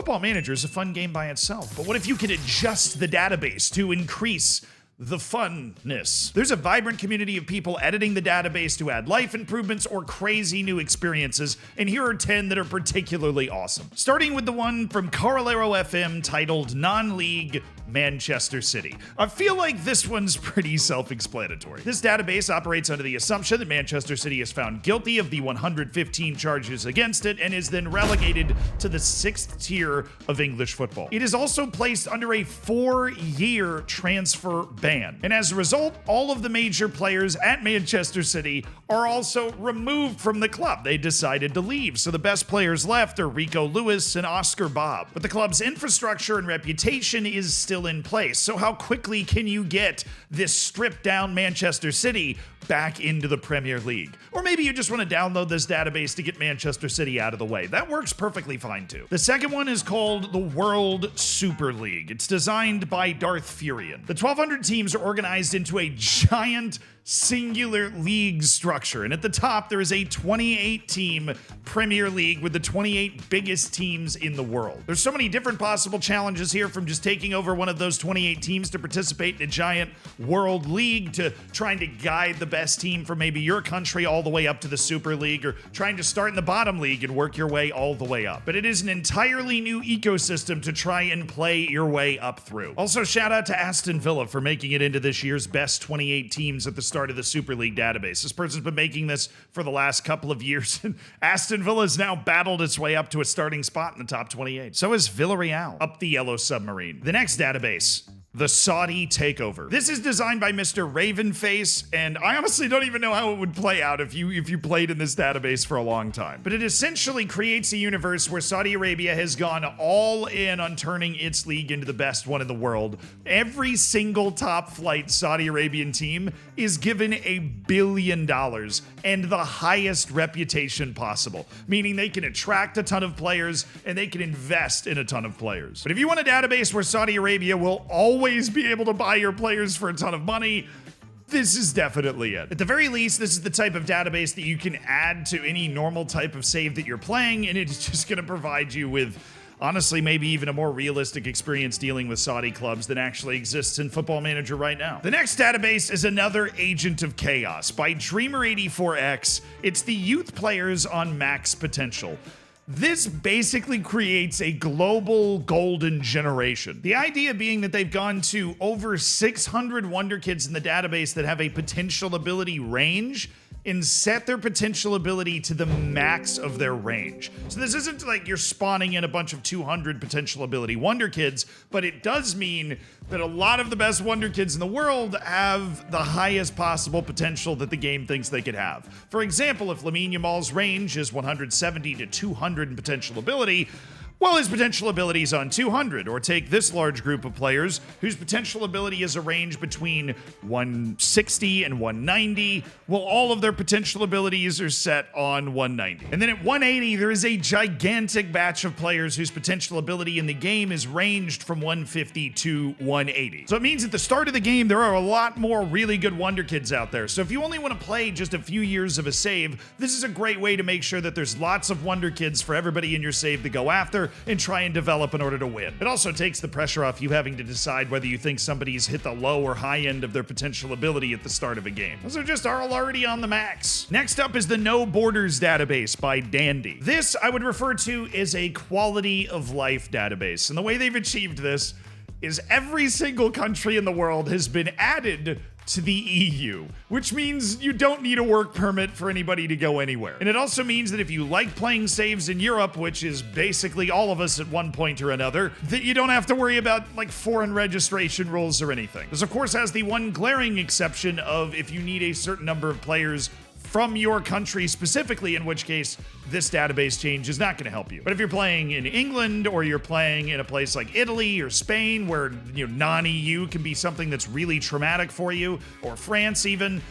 Football Manager is a fun game by itself, but what if you could adjust the database to increase the funness? There's a vibrant community of people editing the database to add life improvements or crazy new experiences, and here are 10 that are particularly awesome. Starting with the one from Carolero FM titled Non-League Manchester City. I feel like this one's pretty self-explanatory. This database operates under the assumption that Manchester City is found guilty of the 115 charges against it and is then relegated to the 6th tier of English football. It is also placed under a 4-year transfer ban, and as a result, all of the major players at Manchester City are also removed from the club. They decided to leave, so the best players left are Rico Lewis and Oscar Bob. But the club's infrastructure and reputation is still in place, so how quickly can you get this stripped down Manchester City back into the Premier League? Or maybe you just want to download this database to get Manchester City out of the way. That works perfectly fine too. The second one is called the World Super League. It's designed by Darth Furion. The 1,200 teams are organized into a giant singular league structure, and at the top there is a 28-team Premier League with the 28 biggest teams in the world. There's so many different possible challenges here, from just taking over one of those 28 teams to participate in a giant world league, to trying to guide the best team from maybe your country all the way up to the Super League, or trying to start in the bottom league and work your way all the way up. But it is an entirely new ecosystem to try and play your way up through. Also, shout out to Aston Villa for making it into this year's best 28 teams at the start of the Super League database. This person's been making this for the last couple of years, and Aston Villa has now battled its way up to a starting spot in the top 28. So is Villarreal up the Yellow Submarine. The next database, the Saudi Takeover. This is designed by Mr. Ravenface, and I honestly don't even know how it would play out if you played in this database for a long time. But it essentially creates a universe where Saudi Arabia has gone all in on turning its league into the best one in the world. Every single top flight Saudi Arabian team is given $1 billion and the highest reputation possible, meaning they can attract a ton of players and they can invest in a ton of players. But if you want a database where Saudi Arabia will always be able to buy your players for a ton of money, this is definitely it. At the very least, this is the type of database that you can add to any normal type of save that you're playing, and it's just going to provide you with, honestly, maybe even a more realistic experience dealing with Saudi clubs than actually exists in Football Manager right now. The next database is another Agent of Chaos by Dreamer84X. It's the youth players on max potential. This basically creates a global golden generation. The idea being that they've gone to over 600 Wonder Kids in the database that have a potential ability range and set their potential ability to the max of their range. So this isn't like you're spawning in a bunch of 200 potential ability Wonder Kids, but it does mean that a lot of the best Wonder Kids in the world have the highest possible potential that the game thinks they could have. For example, if Lamine Yamal's range is 170 to 200 in potential ability, well, his potential ability is on 200. Or take this large group of players whose potential ability is a range between 160 and 190. Well, all of their potential abilities are set on 190. And then at 180, there is a gigantic batch of players whose potential ability in the game is ranged from 150 to 180. So it means at the start of the game, there are a lot more really good Wonder Kids out there. So if you only want to play just a few years of a save, this is a great way to make sure that there's lots of Wonder Kids for everybody in your save to go after and try and develop in order to win. It also takes the pressure off you having to decide whether you think somebody's hit the low or high end of their potential ability at the start of a game. Those are just already on the max. Next up is the No Borders database by Dandy. This I would refer to as a quality of life database, and the way they've achieved this is every single country in the world has been added to the EU, which means you don't need a work permit for anybody to go anywhere. And it also means that if you like playing saves in Europe, which is basically all of us at one point or another, that you don't have to worry about like foreign registration rules or anything. This of course has the one glaring exception of if you need a certain number of players from your country specifically, in which case this database change is not going to help you. But if you're playing in England or you're playing in a place like Italy or Spain where non-EU can be something that's really traumatic for you, or France even,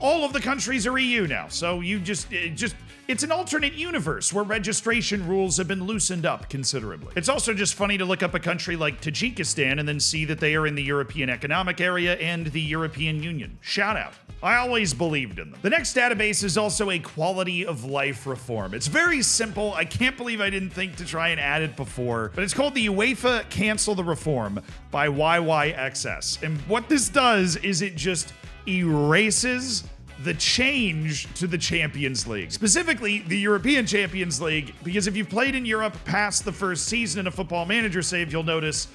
all of the countries are EU now. So you just it's an alternate universe where registration rules have been loosened up considerably. It's also just funny to look up a country like Tajikistan and then see that they are in the European Economic Area and the European Union. Shout out. I always believed in them. The next database is also a quality of life reform. It's very simple. I can't believe I didn't think to try and add it before, but it's called the UEFA Cancel the Reform by YYXS. And what this does is it just erases the change to the Champions League, specifically the European Champions League, because if you've played in Europe past the first season in a Football Manager save, you'll notice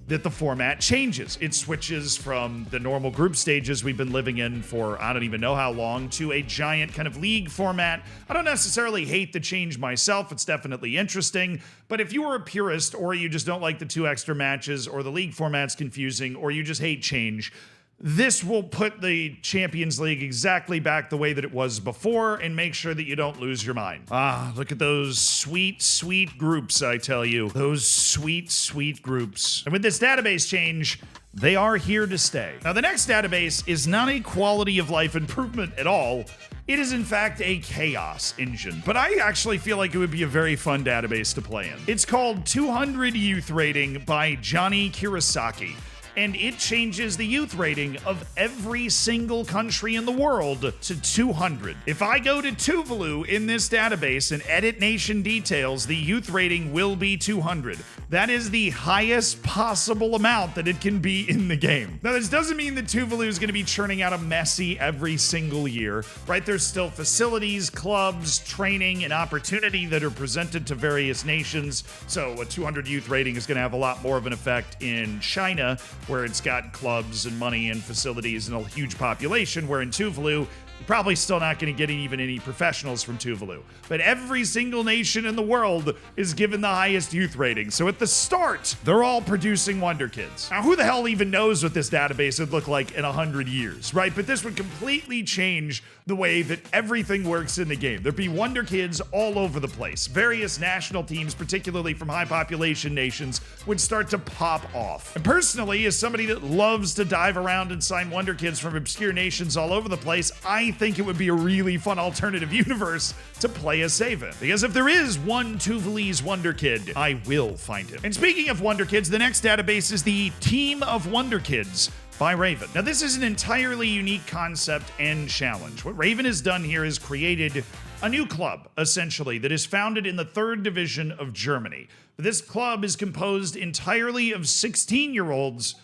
that the format changes. It switches from the normal group stages we've been living in for I don't even know how long to a giant kind of league format. I don't necessarily hate the change myself. It's definitely interesting. But if you are a purist or you just don't like the 2 extra matches or the league format's confusing or you just hate change, this will put the Champions League exactly back the way that it was before and make sure that you don't lose your mind. Ah, look at those sweet, sweet groups, I tell you. Those sweet, sweet groups. And with this database change, they are here to stay. Now, the next database is not a quality of life improvement at all. It is, in fact, a chaos engine, but I actually feel like it would be a very fun database to play in. It's called 200 Youth Rating by Johnny Kirasaki. And it changes the youth rating of every single country in the world to 200. If I go to Tuvalu in this database and edit nation details, the youth rating will be 200. That is the highest possible amount that it can be in the game. Now, this doesn't mean that Tuvalu is going to be churning out a Messi every single year, right? There's still facilities, clubs, training, and opportunity that are presented to various nations. So a 200 youth rating is going to have a lot more of an effect in China, where it's got clubs and money and facilities and a huge population, where in Tuvalu, you're probably still not going to get even any professionals from Tuvalu. But every single nation in the world is given the highest youth rating. So at the start, they're all producing Wonder Kids. Now, who the hell even knows what this database would look like in 100 years, right? But this would completely change the way that everything works in the game. There'd be Wonder Kids all over the place. Various national teams, particularly from high population nations, would start to pop off. And personally, as somebody that loves to dive around and sign Wonder Kids from obscure nations all over the place, I think it would be a really fun alternative universe to play a save in. Because if there is one Tuvalu's Wonder Kid, I will find him. And speaking of Wonder Kids, the next database is the Team of Wonder Kids by Raven. Now, this is an entirely unique concept and challenge. What Raven has done here is created a new club, essentially, that is founded in the 3rd division of Germany. This club is composed entirely of 16-year-olds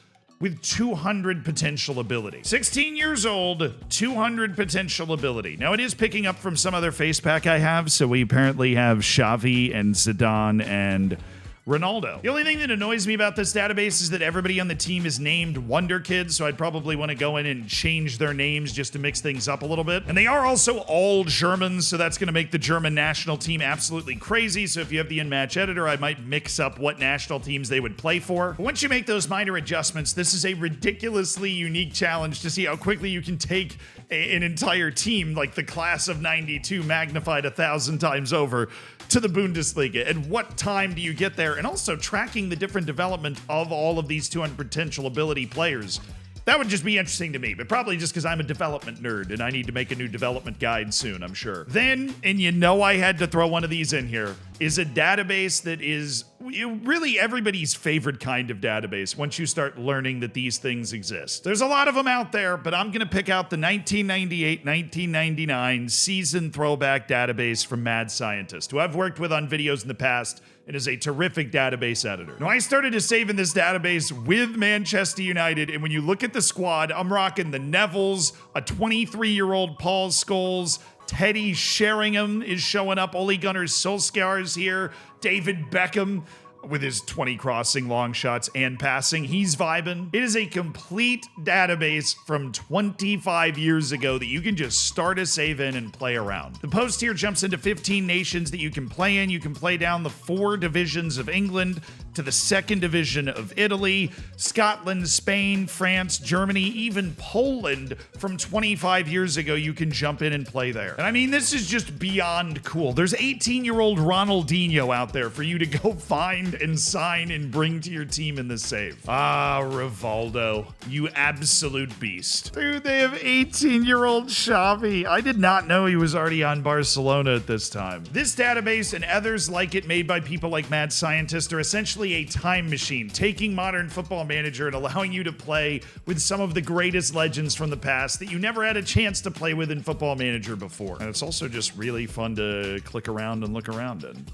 with 200 potential ability. 16 years old, 200 potential ability. Now, it is picking up from some other face pack I have, so we apparently have Xavi and Zidane and Ronaldo. The only thing that annoys me about this database is that everybody on the team is named Wonder Kids, so I'd probably want to go in and change their names just to mix things up a little bit. And they are also all Germans, so that's going to make the German national team absolutely crazy. So if you have the in-match editor, I might mix up what national teams they would play for. But once you make those minor adjustments, this is a ridiculously unique challenge to see how quickly you can take an entire team, like the class of 92 magnified 1,000 times over, to the Bundesliga. And what time do you get there? And also tracking the different development of all of these 200 potential ability players. That would just be interesting to me, but probably just because I'm a development nerd and I need to make a new development guide soon, I'm sure. Then, and you know I had to throw one of these in here, is a database that is really everybody's favorite kind of database once you start learning that these things exist. There's a lot of them out there, but I'm going to pick out the 1998-1999 season throwback database from Mad Scientist, who I've worked with on videos in the past and is a terrific database editor. Now, I started to save in this database with Manchester United, and when you look at the squad, I'm rocking the Nevilles, a 23-year-old Paul Scholes, Teddy Sheringham is showing up, Ole Gunnar Solskjaer's here, David Beckham with his 20 crossing long shots and passing. He's vibing. It is a complete database from 25 years ago that you can just start a save in and play around. The post here jumps into 15 nations that you can play in. You can play down the 4 divisions of England to the 2nd division of Italy, Scotland, Spain, France, Germany, even Poland from 25 years ago. You can jump in and play there. And I mean, this is just beyond cool. There's 18-year-old Ronaldinho out there for you to go find find and sign and bring to your team in the save. Ah, Rivaldo, you absolute beast. Dude, they have 18-year-old Xavi. I did not know he was already on Barcelona at this time. This database and others like it made by people like Mad Scientist are essentially a time machine, taking modern Football Manager and allowing you to play with some of the greatest legends from the past that you never had a chance to play with in Football Manager before. And it's also just really fun to click around and look around in.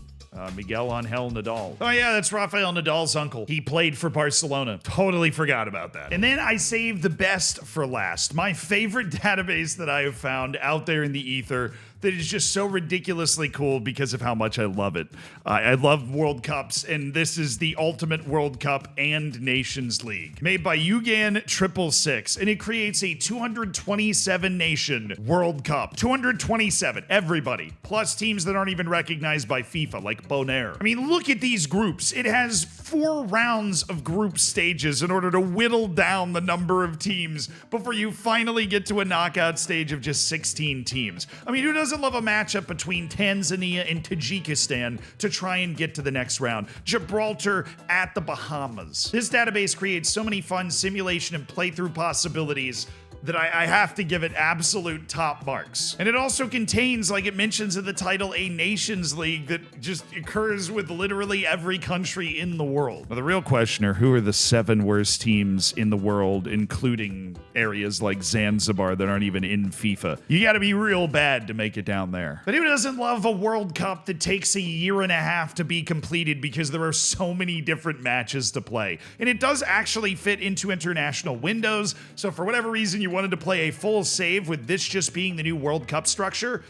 Miguel Angel Nadal. Oh yeah, that's Rafael Nadal's uncle. He played for Barcelona. Totally forgot about that. And then I saved the best for last. My favorite database that I have found out there in the ether that is just so ridiculously cool because of how much I love it. I love World Cups, and this is the Ultimate World Cup and Nations League. Made by Yugan 666, and it creates a 227 nation World Cup. 227, everybody. Plus teams that aren't even recognized by FIFA, like Bonaire. I mean, look at these groups. It has 4 rounds of group stages in order to whittle down the number of teams before you finally get to a knockout stage of just 16 teams. I mean, who doesn't love a matchup between Tanzania and Tajikistan to try and get to the next round? Gibraltar at the Bahamas. This database creates so many fun simulation and playthrough possibilities that I have to give it absolute top marks. And it also contains, like it mentions in the title, a Nations League that just occurs with literally every country in the world. Now, the real question are, who are the 7 worst teams in the world, including areas like Zanzibar that aren't even in FIFA? You gotta be real bad to make it down there. But who doesn't love a World Cup that takes a year and a half to be completed because there are so many different matches to play? And it does actually fit into international windows, so for whatever reason you wanted to play a full save with this just being the new World Cup structure,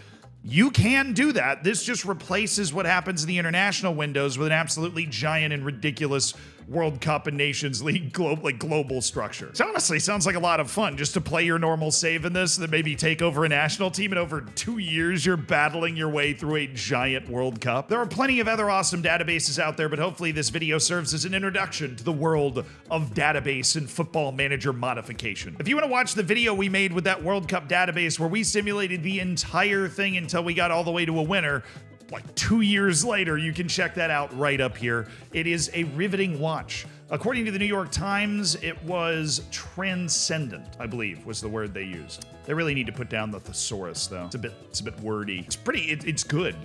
you can do that. This just replaces what happens in the international windows with an absolutely giant and ridiculous World Cup and Nations League global structure. So honestly, sounds like a lot of fun just to play your normal save in this, then maybe take over a national team, and over 2 years you're battling your way through a giant World Cup. There are plenty of other awesome databases out there, but hopefully this video serves as an introduction to the world of database and Football Manager modification. If you want to watch the video we made with that World Cup database where we simulated the entire thing until we got all the way to a winner, like 2 years later, you can check that out right up here. It is a riveting watch. According to the New York Times, it was transcendent, I believe, was the word they used. They really need to put down the thesaurus, though. It's a bit wordy. It's good.